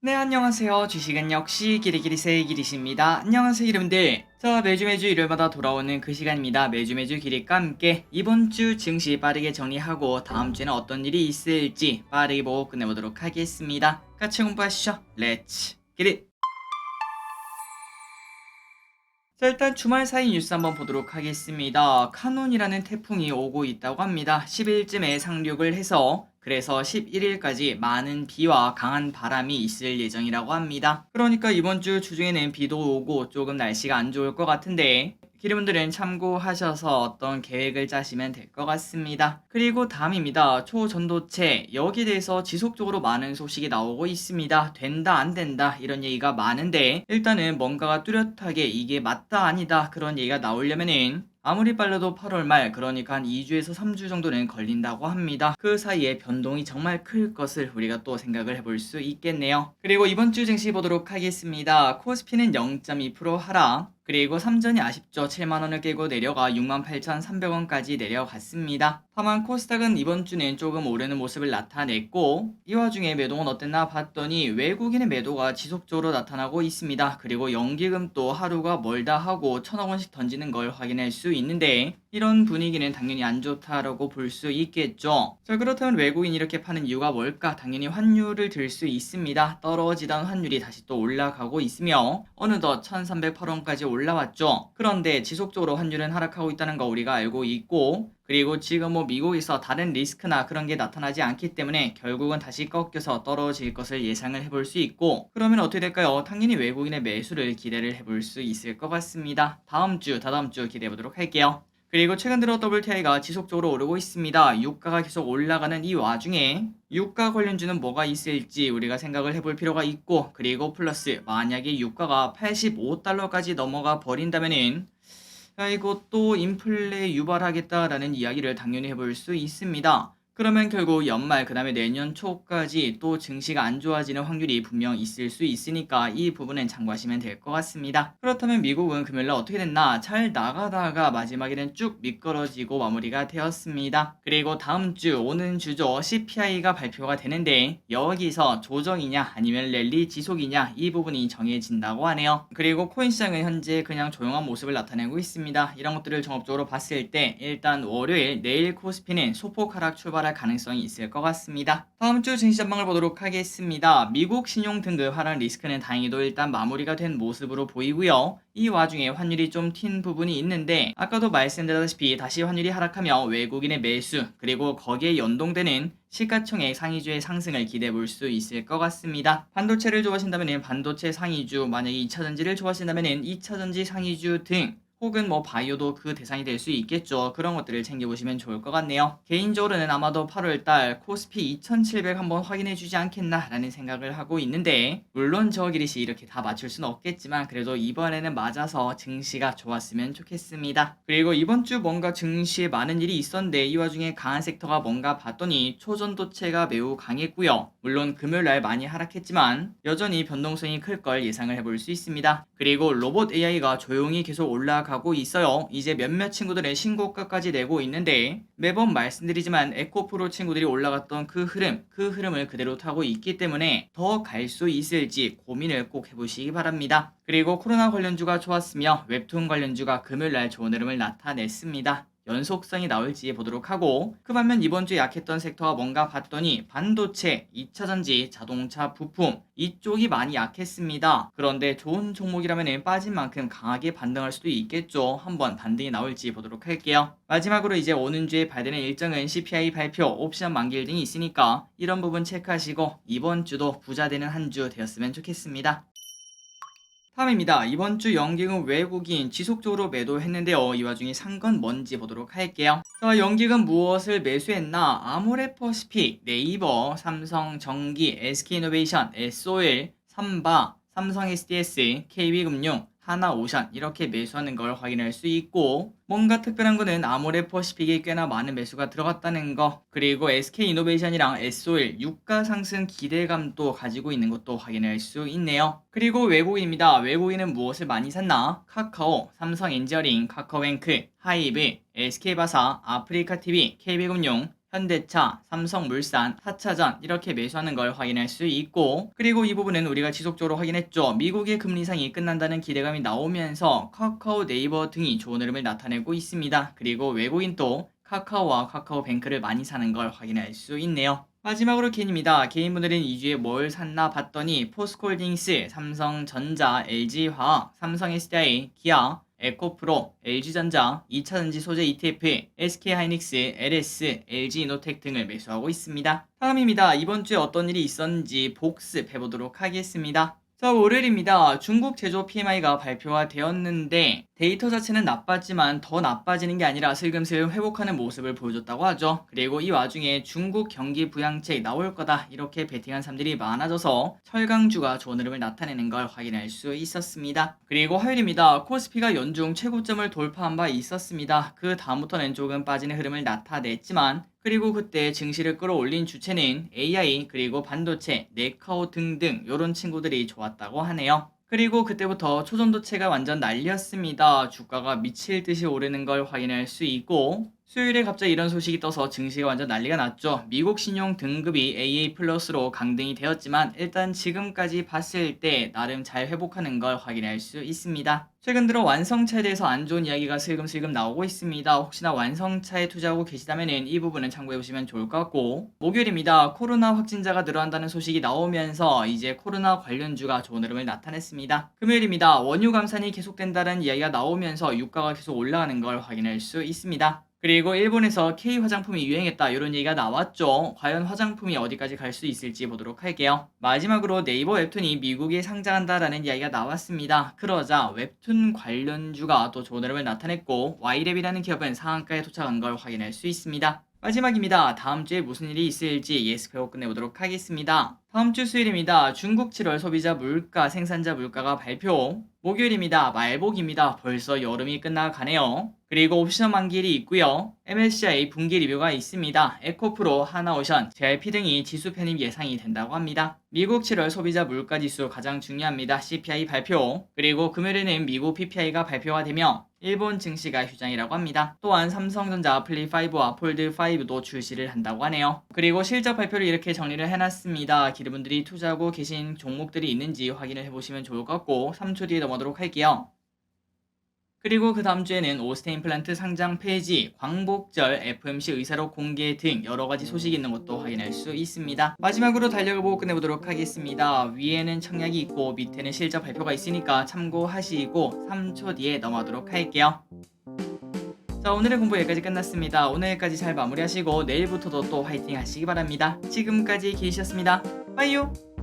네, 안녕하세요. 주식은 역시 기리기리세의 기리시입니다. 안녕하세요, 여러분들. 자, 매주 일요일마다 돌아오는 그 시간입니다. 매주 기리과 함께 이번 주 증시 빠르게 정리하고 다음 주에는 어떤 일이 있을지 빠르게 보고 끝내보도록 하겠습니다. 같이 공부하시죠. 렛츠 기릿! 자, 일단 주말 사이 뉴스 한번 보도록 하겠습니다. 카눈이라는 태풍이 오고 있다고 합니다. 10일쯤에 상륙을 해서 그래서 11일까지 많은 비와 강한 바람이 있을 예정이라고 합니다. 그러니까 이번 주 주중에는 비도 오고 조금 날씨가 안 좋을 것 같은데 기름분들은 참고하셔서 어떤 계획을 짜시면 될 것 같습니다. 그리고 다음입니다. 초전도체 여기에 대해서 지속적으로 많은 소식이 나오고 있습니다. 된다 안 된다 이런 얘기가 많은데 일단은 뭔가가 뚜렷하게 이게 맞다 아니다 그런 얘기가 나오려면은 아무리 빨라도 8월 말 그러니까 한 2주에서 3주 정도는 걸린다고 합니다. 그 사이에 변동이 정말 클 것을 우리가 또 생각을 해볼 수 있겠네요. 그리고 이번 주 증시 보도록 하겠습니다. 코스피는 0.2% 하락, 그리고 삼전이 아쉽죠. 7만원을 깨고 내려가 68,300원까지 내려갔습니다. 다만 코스닥은 이번 주는 조금 오르는 모습을 나타냈고 이 와중에 매도는 어땠나 봤더니 외국인의 매도가 지속적으로 나타나고 있습니다. 그리고 연기금도 하루가 멀다 하고 1,000억원씩 던지는 걸 확인할 수 있는데 이런 분위기는 당연히 안 좋다라고 볼 수 있겠죠. 자, 그렇다면 외국인이 이렇게 파는 이유가 뭘까? 당연히 환율을 들 수 있습니다. 떨어지던 환율이 다시 또 올라가고 있으며 어느덧 1,308원까지 올라왔죠. 그런데 지속적으로 환율은 하락하고 있다는 거 우리가 알고 있고 그리고 지금 미국에서 다른 리스크나 그런 게 나타나지 않기 때문에 결국은 다시 꺾여서 떨어질 것을 예상을 해볼 수 있고 그러면 어떻게 될까요? 당연히 외국인의 매수를 기대를 해볼 수 있을 것 같습니다. 다음 주, 다다음 주 기대해 보도록 할게요. 그리고 최근 들어 WTI가 지속적으로 오르고 있습니다. 유가가 계속 올라가는 이 와중에 유가 관련주는 뭐가 있을지 우리가 생각을 해볼 필요가 있고 그리고 플러스 만약에 유가가 85달러까지 넘어가 버린다면은 이것도 인플레 유발하겠다라는 이야기를 당연히 해볼 수 있습니다. 그러면 결국 연말 그 다음에 내년 초까지 또 증시가 안 좋아지는 확률이 분명 있을 수 있으니까 이 부분은 참고하시면 될 것 같습니다. 그렇다면 미국은 금요일날 어떻게 됐나? 잘 나가다가 마지막에는 쭉 미끄러지고 마무리가 되었습니다. 그리고 다음 주 오는 주죠. CPI가 발표가 되는데 여기서 조정이냐 아니면 랠리 지속이냐 이 부분이 정해진다고 하네요. 그리고 코인 시장은 현재 그냥 조용한 모습을 나타내고 있습니다. 이런 것들을 종합적으로 봤을 때 일단 월요일 내일 코스피는 소폭 하락 출발할 가능성이 있을 것 같습니다. 다음 주 증시 전망을 보도록 하겠습니다. 미국 신용 등급 하락 리스크는 다행히도 일단 마무리가 된 모습으로 보이고요. 이 와중에 환율이 좀 튄 부분이 있는데 아까도 말씀드렸다시피 다시 환율이 하락하며 외국인의 매수 그리고 거기에 연동되는 시가총액 상위주의 상승을 기대해 볼 수 있을 것 같습니다. 반도체를 좋아하신다면 반도체 상위주, 만약에 2차전지를 좋아하신다면 2차전지 상위주 등 혹은 바이오도 그 대상이 될 수 있겠죠. 그런 것들을 챙겨보시면 좋을 것 같네요. 개인적으로는 아마도 8월달 코스피 2700 한번 확인해 주지 않겠나 라는 생각을 하고 있는데 물론 저 기릿이 이렇게 다 맞출 수는 없겠지만 그래도 이번에는 맞아서 증시가 좋았으면 좋겠습니다. 그리고 이번 주 뭔가 증시에 많은 일이 있었는데 이 와중에 강한 섹터가 뭔가 봤더니 초전도체가 매우 강했고요. 물론 금요일날 많이 하락했지만 여전히 변동성이 클 걸 예상을 해볼 수 있습니다. 그리고 로봇 AI가 조용히 계속 올라가고 있어요. 이제 몇몇 친구들은 신고가까지 내고 있는데 매번 말씀드리지만 에코프로 친구들이 올라갔던 그 흐름을 그대로 타고 있기 때문에 더 갈 수 있을지 고민을 꼭 해보시기 바랍니다. 그리고 코로나 관련주가 좋았으며 웹툰 관련주가 금요일날 좋은 흐름을 나타냈습니다. 연속성이 나올지 보도록 하고 그 반면 이번 주에 약했던 섹터가 뭔가 봤더니 반도체, 2차전지, 자동차 부품 이쪽이 많이 약했습니다. 그런데 좋은 종목이라면 빠진 만큼 강하게 반등할 수도 있겠죠. 한번 반등이 나올지 보도록 할게요. 마지막으로 이제 오는 주에 발되는 일정은 CPI 발표, 옵션 만기일 등이 있으니까 이런 부분 체크하시고 이번 주도 부자 되는 한 주 되었으면 좋겠습니다. 다음입니다. 이번 주 연기금 외국인 지속적으로 매도했는데요. 이 와중에 산 건 뭔지 보도록 할게요. 자, 연기금 무엇을 매수했나? 아모레퍼시픽, 네이버, 삼성전기, SK이노베이션, SOL, 삼바, 삼성 SDS, KB금융, 하나오션 이렇게 매수하는 걸 확인할 수 있고 뭔가 특별한 거는 아모레퍼시픽에 꽤나 많은 매수가 들어갔다는 거 그리고 SK이노베이션이랑 SOL 유가 상승 기대감도 가지고 있는 것도 확인할 수 있네요. 그리고 외국인입니다. 외국인은 무엇을 많이 샀나? 카카오, 삼성엔지니어링, 카카오뱅크, 하이브, SK바사, 아프리카TV, KB금융, 현대차, 삼성물산, 4차전 이렇게 매수하는 걸 확인할 수 있고, 그리고 이 부분은 우리가 지속적으로 확인했죠. 미국의 금리 인상이 끝난다는 기대감이 나오면서 카카오, 네이버 등이 좋은 흐름을 나타내고 있습니다. 그리고 외국인도 카카오와 카카오뱅크를 많이 사는 걸 확인할 수 있네요. 마지막으로 개인입니다. 개인분들은 2주에 뭘 샀나 봤더니 포스코홀딩스, 삼성전자, LG화학, 삼성SDI, 기아, 에코프로, LG전자, 2차전지 소재 ETF, SK하이닉스, LS, LG이노텍 등을 매수하고 있습니다. 다음입니다. 이번 주에 어떤 일이 있었는지 복습해보도록 하겠습니다. 자, 월요일입니다. 중국 제조 PMI가 발표가 되었는데 데이터 자체는 나빴지만 더 나빠지는 게 아니라 슬금슬금 회복하는 모습을 보여줬다고 하죠. 그리고 이 와중에 중국 경기 부양책 나올 거다 이렇게 베팅한 사람들이 많아져서 철강주가 좋은 흐름을 나타내는 걸 확인할 수 있었습니다. 그리고 화요일입니다. 코스피가 연중 최고점을 돌파한 바 있었습니다. 그 다음부터는 조금 빠지는 흐름을 나타냈지만, 그리고 그때 증시를 끌어올린 주체는 AI 그리고 반도체, 네카오 등등 요런 친구들이 좋았다고 하네요. 그리고 그때부터 초전도체가 완전 난리였습니다. 주가가 미칠 듯이 오르는 걸 확인할 수 있고, 수요일에 갑자기 이런 소식이 떠서 증시가 완전 난리가 났죠. 미국 신용 등급이 AA 플러스로 강등이 되었지만 일단 지금까지 봤을 때 나름 잘 회복하는 걸 확인할 수 있습니다. 최근 들어 완성차에 대해서 안 좋은 이야기가 슬금슬금 나오고 있습니다. 혹시나 완성차에 투자하고 계시다면 이 부분은 참고해보시면 좋을 것 같고, 목요일입니다. 코로나 확진자가 늘어난다는 소식이 나오면서 이제 코로나 관련주가 좋은 흐름을 나타냈습니다. 금요일입니다. 원유 감산이 계속된다는 이야기가 나오면서 유가가 계속 올라가는 걸 확인할 수 있습니다. 그리고 일본에서 K 화장품이 유행했다 이런 얘기가 나왔죠. 과연 화장품이 어디까지 갈 수 있을지 보도록 할게요. 마지막으로 네이버 웹툰이 미국에 상장한다라는 이야기가 나왔습니다. 그러자 웹툰 관련주가 또 좋은 흐름을 나타냈고, Y랩이라는 기업은 상한가에 도착한 걸 확인할 수 있습니다. 마지막입니다. 다음 주에 무슨 일이 있을지 예습해보고 끝내보도록 하겠습니다. 다음 주 수요일입니다. 중국 7월 소비자 물가, 생산자 물가가 발표. 목요일입니다. 말복입니다. 벌써 여름이 끝나가네요. 그리고 옵션 만기일이 있고요. MSCI 분기 리뷰가 있습니다. 에코프로, 하나오션, JYP 등이 지수 편입 예상이 된다고 합니다. 미국 7월 소비자 물가 지수 가장 중요합니다. CPI 발표. 그리고 금요일에는 미국 PPI가 발표가 되며 일본 증시가 휴장이라고 합니다. 또한 삼성전자 플립5와 폴드5도 출시를 한다고 하네요. 그리고 실적 발표를 이렇게 정리를 해놨습니다. 기르분들이 투자하고 계신 종목들이 있는지 확인을 해보시면 좋을 것 같고, 3초 뒤에 넘어가도록 할게요. 그리고 그 다음 주에는 오스테 임플란트 상장 폐지, 광복절 FMC 의사록 공개 등 여러가지 소식이 있는 것도 확인할 수 있습니다. 마지막으로 달력을 보고 끝내보도록 하겠습니다. 위에는 청약이 있고 밑에는 실적 발표가 있으니까 참고하시고 3초 뒤에 넘어가도록 할게요. 자, 오늘의 공부 여기까지 끝났습니다. 오늘까지 잘 마무리하시고 내일부터도 또 화이팅 하시기 바랍니다. 지금까지 기시였습니다. 빠이요.